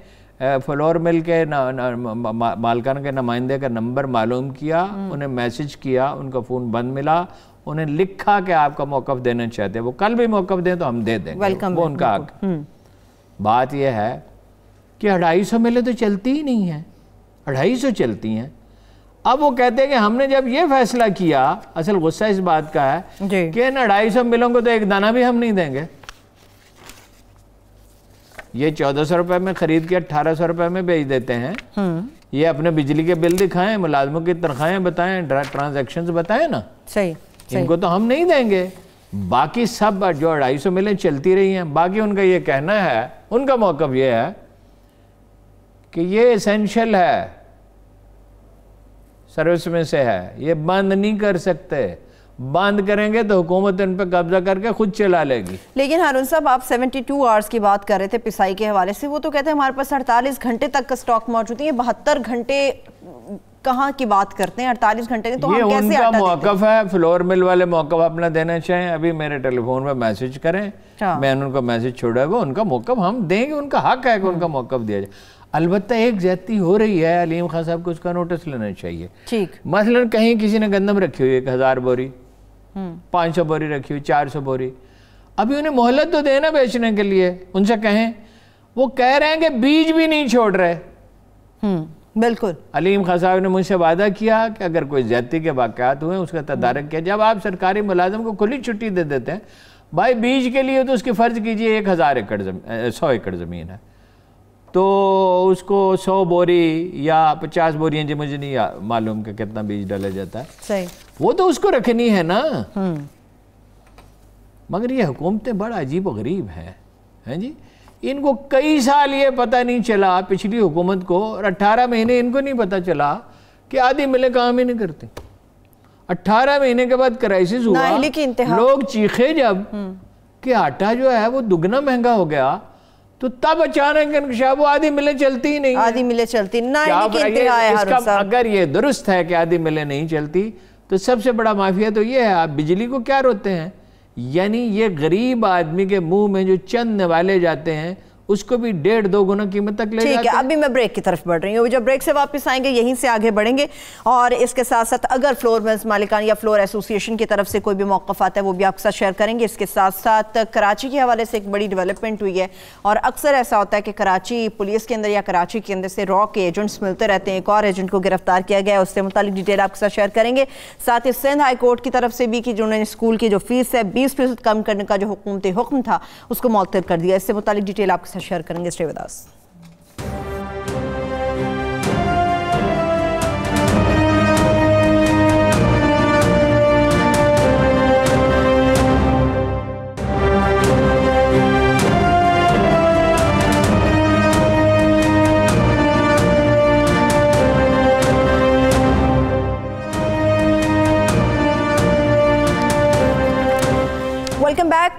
فلور مل کے مالکان کے نمائندے کا نمبر معلوم کیا، انہیں میسج کیا، ان کا فون بند ملا، انہیں لکھا کہ آپ کا موقف دینا چاہتے ہیں، وہ کل بھی موقف دیں تو ہم دے دیں گے، وہ ان کا حق. بات یہ ہے کہ 250 ملیں تو چلتی ہی نہیں ہیں، 250 چلتی ہیں. اب وہ کہتے ہیں کہ ہم نے جب یہ فیصلہ کیا، اصل غصہ اس بات کا ہے کہ ان 250 ملوں کو تو ایک دانہ بھی ہم نہیں دیں گے. یہ 1400 روپے میں خرید کے 1800 روپے میں بیچ دیتے ہیں. یہ اپنے بجلی کے بل دکھائیں، ملازموں کی تنخواہیں بتائیں، ٹرانزیکشنز بتائیں نا. صحیح. ان کو تو ہم نہیں دیں گے. باقی سب جو 250 ملیں چلتی رہی ہیں. باقی ان کا یہ کہنا ہے، ان کا موقف یہ ہے کہ یہ ایسنشل ہے، سروس میں سے ہے، یہ بند نہیں کر سکتے. بند کریں گے تو حکومت ان پہ قبضہ کر کے خود چلا لے گی. لیکن ہارون صاحب آپ 72 آورز کی بات کر رہے تھے پسائی کے حوالے سے، وہ تو کہتے ہیں ہمارے پاس 48 گھنٹے تک کا سٹاک موجود ہے. یہ 72 گھنٹے کہاں کی بات کرتے ہیں؟ 48 گھنٹے تو ہم کیسے آٹا دیتے ہیں؟ یہ ان کا موقف ہے. فلور مل والے موقف اپنا دینا چاہیں، ابھی میرے ٹیلی فون پہ میسج کریں، میں نے ان کو میسج چھوڑا ہے، وہ ان کا موقف ہم دیں گے، ان کا حق ہے کہ ان کا موقف دیا جائے. البتہ ایک زیادتی ہو رہی ہے، علیم خان صاحب کو اس کا نوٹس لینا چاہیے. مثلا کہیں کسی نے گندم رکھی ہوئی 1000 بوری، 500 بوری رکھی ہوئی، 400 بوری، ابھی انہیں مہلت تو دینا بیچنے کے لیے. ان سے کہیں، وہ کہہ رہے ہیں کہ بیج بھی نہیں چھوڑ رہے. بالکل. علیم خان صاحب نے مجھ سے وعدہ کیا کہ اگر کوئی زیادتی کے واقعات ہوئے اس کا تدارک کیا. جب آپ سرکاری ملازم کو کھلی چھٹی دے دیتے ہیں بھائی بیج کے لیے، تو اس کی فرض کیجئے 100 ایکڑ زمین ہے تو اس کو 100 بوری یا 50 بوریاں، جو مجھے نہیں معلوم کہ کتنا بیج ڈالا جاتا ہے، صحیح، وہ تو اس کو رکھنی ہے نا. مگر یہ حکومتیں بڑا عجیب و غریب ہیں جی. ان کو کئی سال یہ پتہ نہیں چلا، پچھلی حکومت کو، اور 18 مہینے ان کو نہیں پتہ چلا کہ آدھی ملیں کام ہی نہیں کرتے. 18 مہینے کے بعد کرائسس ہوا، لوگ چیخے جب کہ آٹا جو ہے وہ دگنا مہنگا ہو گیا، تو تب اچانک انکشاف، وہ آدھی ملیں چلتی ہی نہیں. آدھی ملیں چلتی نہیں. اگر یہ درست ہے کہ آدھی ملیں نہیں چلتی تو سب سے بڑا مافیا تو یہ ہے. آپ بجلی کو کیا روتے ہیں؟ یعنی یہ غریب آدمی کے منہ میں جو چند نوالے جاتے ہیں اس کو بھی 1.5-2 گنا قیمت تک لے جاتے ہیں. ٹھیک ہے، ابھی میں بریک کی طرف بڑھ رہی ہوں، جب بریک سے واپس آئیں گے یہیں سے آگے بڑھیں گے، اور اس کے ساتھ ساتھ اگر فلور ملز مالکان یا فلور ایسوسیشن کی طرف سے کوئی بھی موقف آتا ہے وہ بھی آپ کے ساتھ شیئر کریں گے. اس کے ساتھ ساتھ کراچی کے حوالے سے ایک بڑی ڈیولپمنٹ ہوئی ہے، اور اکثر ایسا ہوتا ہے کہ کراچی پولیس کے اندر یا کراچی کے اندر سے را کے ایجنٹس ملتے رہتے ہیں. ایک اور ایجنٹ کو گرفتار کیا گیا ہے، اس سے متعلق ڈیٹیل آپ کے ساتھ شیئر کریں گے. ساتھ ہی سندھ ہائی کورٹ کی طرف سے بھی کہ جنہوں نے اسکول کی جو فیس ہے 20% کم کرنے کا جو حکومتی حکم تھا اس کو معطل کر دیا. اس سے متعلق ڈیٹیل آپ کے ساتھ شیئر کریں گے.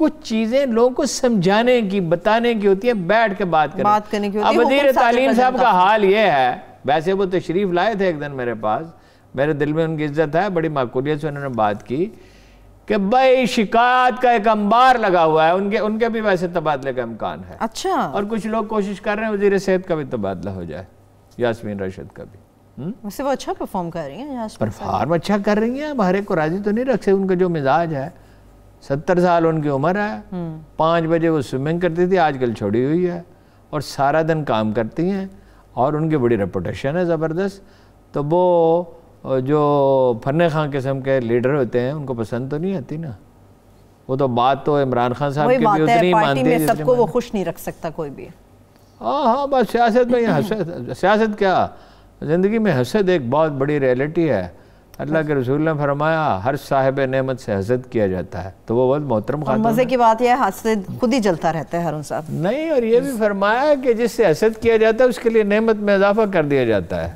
کچھ چیزیں لوگوں کو سمجھانے کی بتانے کی ہوتی ہیں, بیٹھ کے بات کرنے کی ہوتی ہے. اب وزیر تعلیم صاحب کا حال یہ ہے, ویسے وہ تشریف لائے تھے ایک دن میرے پاس, میرے دل میں ان کی عزت ہے, بڑی معقولیت سے انہوں نے بات کی کہ بھائی شکایات کا ایک انبار لگا ہوا ہے, ان کے بھی ویسے تبادلے کا امکان ہے. اچھا. اور کچھ لوگ کوشش کر رہے ہیں وزیر صحت کا بھی تبادلہ ہو جائے, یاسمین راشد کا بھی. ویسے وہ اچھا پرفارم کر رہی ہیں, پرفارم اچھا کر رہی ہیں, ہر ایک کو راضی تو نہیں رکھ سکتے. ان کا جو مزاج ہے, 70 سال ان کی عمر ہے, 5 بجے وہ سوئمنگ کرتی تھی, آج کل چھوڑی ہوئی ہے, اور سارا دن کام کرتی ہیں, اور ان کی بڑی ریپوٹیشن ہے زبردست. تو وہ جو فن خاں قسم کے لیڈر ہوتے ہیں ان کو پسند تو نہیں آتی نا. وہ تو بات تو عمران خان صاحب کی بھی اتنی ہی مانتے ہیں, سب کو وہ خوش نہیں رکھ سکتا کوئی بھی. ہاں بس سیاست میں سیاست کیا, زندگی میں حسد ایک بہت بڑی ریئلٹی ہے. اللہ کے رسول نے فرمایا ہر صاحب نعمت سے حسد کیا جاتا ہے, تو وہ بہت محترم خاتون ہے. مزے کی بات یہ ہے حسد خود ہی جلتا رہتا ہے ہارون صاحب. نہیں, اور یہ بھی فرمایا کہ جس سے حسد کیا جاتا ہے اس کے لیے نعمت میں اضافہ کر دیا جاتا ہے.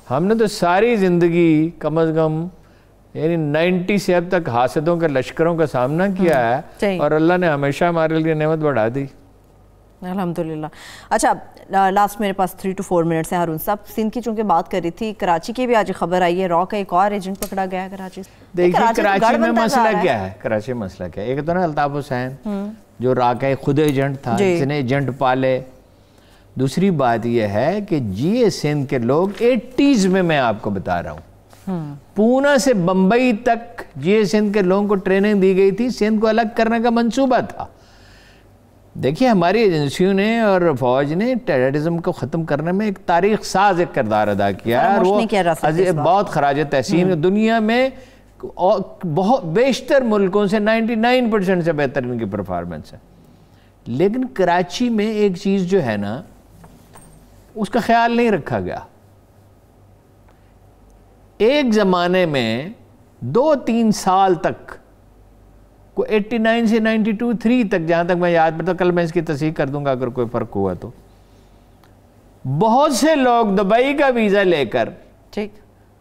ہم نے تو ساری زندگی کم از کم یعنی 90 سے اب تک حاسدوں کے لشکروں کا سامنا کیا ہے, اور اللہ نے ہمیشہ ہمارے لیے نعمت بڑھا دی. الحمدللہ. اچھا, لاسٹ میرے پاس 3 to 4 منٹس ہیں ہارون صاحب. سندھ کی چونکہ بات کر رہی تھی, کراچی کی بھی آج خبر آئی ہے, را کا ایک اور ایجنٹ پکڑا گیا ہے کراچی سے. دیکھیے کراچی میں مسئلہ کیا ہے, کراچی میں مسئلہ کیا ہے. ایک تو نا الطاف حسین جو را کا خود ایجنٹ تھا, جس نے ایجنٹ پالے. دوسری بات یہ ہے کہ جی اے سندھ کے لوگ 80s میں آپ کو بتا رہا ہوں, پونا سے بمبئی تک جی اے سندھ کے لوگوں کو ٹریننگ دی گئی تھی, سندھ کو الگ کرنے کا منصوبہ تھا. دیکھیے ہماری ایجنسیوں نے اور فوج نے ٹیررزم کو ختم کرنے میں ایک تاریخ ساز ایک کردار ادا کیا ہے, اور وہ بہت خراج تحسین. دنیا میں بہت بیشتر ملکوں سے 99% سے بہتر ان کی پرفارمنس ہے. لیکن کراچی میں ایک چیز جو ہے نا, اس کا خیال نہیں رکھا گیا. ایک زمانے میں 2-3 سال تک 89 سے 92-3 تک, جہاں تک میں یاد پڑتا, کل میں اس کی تصحیح کر دوں گا اگر کوئی فرق ہوا تو, بہت سے لوگ دبئی کا ویزا لے کر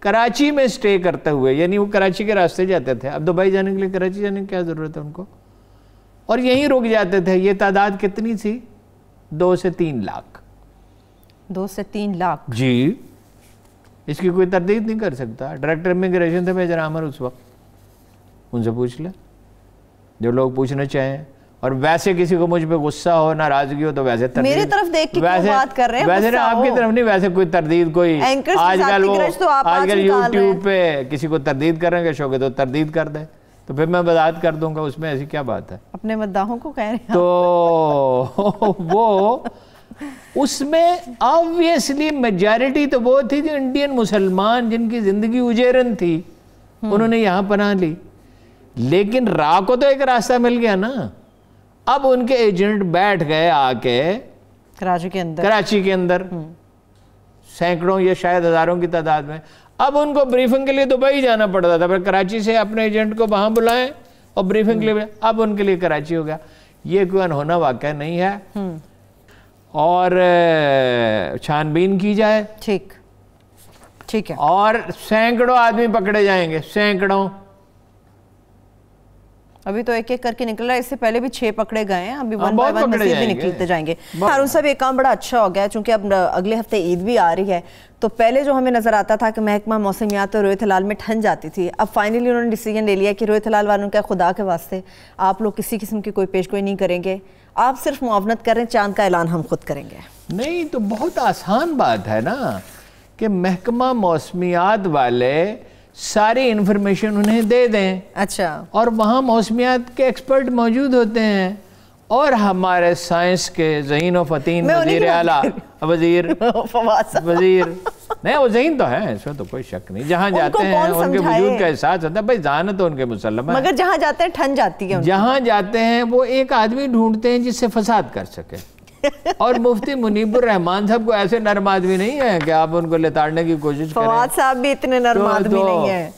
کراچی میں سٹے کرتے ہوئے, یعنی وہ کراچی کے راستے جاتے تھے, اب دبئی جانے کے لیے کراچی جانے کی کیا ضرورت ہے ان کو, اور یہیں رک جاتے تھے. یہ تعداد کتنی تھی, 2 سے 3 لاکھ. 2 سے 3 لاکھ جی, اس کی کوئی تردید نہیں کر سکتا. ڈائریکٹر امیگریشن تھے میجر عامر اس وقت, ان سے پوچھ لیں جو لوگ پوچھنا چاہیں. اور ویسے کسی کو مجھ پہ غصہ ہو, ناراضگی ہو, تو ویسے تردید میری طرف دیکھ کے کیوں بات کر رہے ہیں, ویسے نا آپ کی طرف نہیں, ویسے کوئی تردید کوئی آج کل یوٹیوب پہ کسی کو تردید کر رہے ہیں کہ شوق ہے تو تردید کر دیں, تو پھر میں وضاحت کر دوں گا, اس میں ایسی کیا بات ہے. اپنے مداحوں کو کہہ رہے ہیں تو وہ اس میں آبویسلی میجارٹی تو وہ تھی جو انڈین مسلمان جن کی زندگی اجیرن تھی, انہوں نے یہاں پناہ لی. لیکن را کو تو ایک راستہ مل گیا نا. اب ان کے ایجنٹ بیٹھ گئے آ کے کراچی کے اندر سینکڑوں یا شاید ہزاروں کی تعداد میں. اب ان کو بریفنگ کے لیے دبئی جانا پڑتا تھا, پھر کراچی سے اپنے ایجنٹ کو وہاں بلائیں اور بریفنگ کے لیے, اب ان کے لیے کراچی ہو گیا. یہ کوئی انہونا واقعہ نہیں ہے, اور چھان بین کی جائے, ٹھیک ہے, اور سینکڑوں آدمی پکڑے جائیں گے, سینکڑوں. ابھی تو ایک ایک کر کے نکل رہا ہے, اس سے پہلے بھی 6 پکڑے گئے ہیں, ابھی 1 by 1 مزید بھی نکلتے جائیں گے. ہارون صاحب ایک کام بڑا اچھا ہو گیا, چونکہ اب اگلے ہفتے عید بھی آ رہی ہے, تو پہلے جو ہمیں نظر آتا تھا کہ محکمہ موسمیات اور رویت ہلال میں ٹھنڈ جاتی تھی, اب فائنلی انہوں نے ڈیسیجن لے لیا کہ رویت ہلال والوں کا خدا کے واسطے آپ لوگ کسی قسم کی کوئی پیش گوئی نہیں کریں گے, آپ صرف معاونت کریں, چاند کا اعلان ہم خود کریں گے. نہیں تو بہت آسان بات ہے نا کہ محکمہ موسمیات والے ساری انفارمیشن انہیں دے دیں. اچھا, اور وہاں موسمیات کے ایکسپرٹ موجود ہوتے ہیں, اور ہمارے سائنس کے ذہین و فتین وزیر اعلیٰ وزیر نہیں, وہ ذہین تو ہیں, اس میں تو کوئی شک نہیں. جہاں جاتے ہیں ان کے وجود کا احساس ہوتا ہے, بھائی ذہانت تو ان کے مسلم ہے, مگر جہاں جاتے ہیں ٹھنڈ جاتی ہے. جہاں جاتے ہیں وہ ایک آدمی ڈھونڈتے ہیں جس سے فساد کر سکے, اور مفتی منیب الرحمان صاحب کو ایسے نرم آدمی نہیں ہے کہ آپ ان کو لتاڑنے کی کوشش کریں. فواد صاحب بھی اتنے نرم آدمی نہیں ہیں.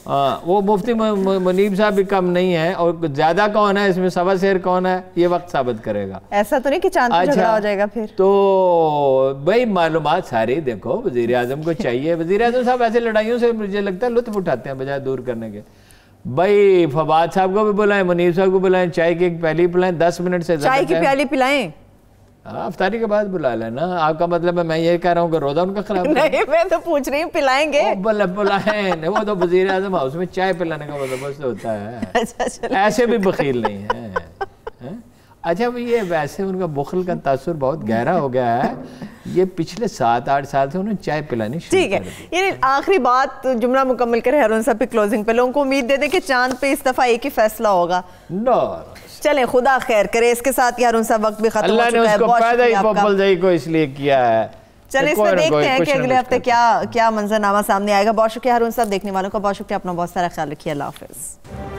وہ مفتی منیب صاحب بھی کم نہیں ہے, اور زیادہ کون ہے اس میں, سوا سیر کون ہے, یہ وقت ثابت کرے گا. ایسا تو نہیں کہ چاند پہ جھگڑا ہو جائے گا پھر. تو بھائی معلومات ساری دیکھو وزیر اعظم کو چاہیے. وزیر اعظم صاحب ایسے لڑائیوں سے مجھے لگتا ہے لطف اٹھاتے ہیں بجائے دور کرنے کے. بھائی فواد صاحب کو بھی بلائیں، منیر صاحب کو بلائیں، چائے کی ایک پیالی پلائیں، 10 منٹ سے زیادہ چائے کی پیالی پلائیں؟ افطاری کے بعد بلا لینا. آپ کا مطلب ہے میں یہ کہہ رہا ہوں کہ روزہ ان کا خراب نہیں، میں تو پوچھ رہی ہوں پلائیں گے؟ بلائیں. وہ تو وزیر اعظم ہاؤس میں چائے پلانے کا بندوبست ہوتا ہے، ایسے بھی بخیل نہیں ہے. اچھا یہ ویسے ان کا بخل کا تاثر بہت گہرا ہو گیا ہے. یہ پچھلے 7-8 سال سے انہیں چائے پلانی شروع ٹھیک ہے. یعنی آخری بات جملہ مکمل کرے ہارون صاحب پہ کلوزنگ پہ، لوگوں کو امید دے دیں کہ چاند پہ اس دفعہ ایک ہی فیصلہ ہوگا. چلیں خدا خیر کرے. اس کے ساتھ ہی ہارون صاحب وقت بھی ختم ہو چکا ہے. اللہ نے اس کو پیدا ہی پپل زئی کو اس لیے کیا ہے. چلیں اس میں دیکھتے ہیں کہ اگلے ہفتے کیا منظرنامہ سامنے آئے گا. بہت شکریہ ہارون صاحب. دیکھنے والوں کا بہت شکریہ. اپنا بہت سارا خیال رکھیے. اللہ حافظ.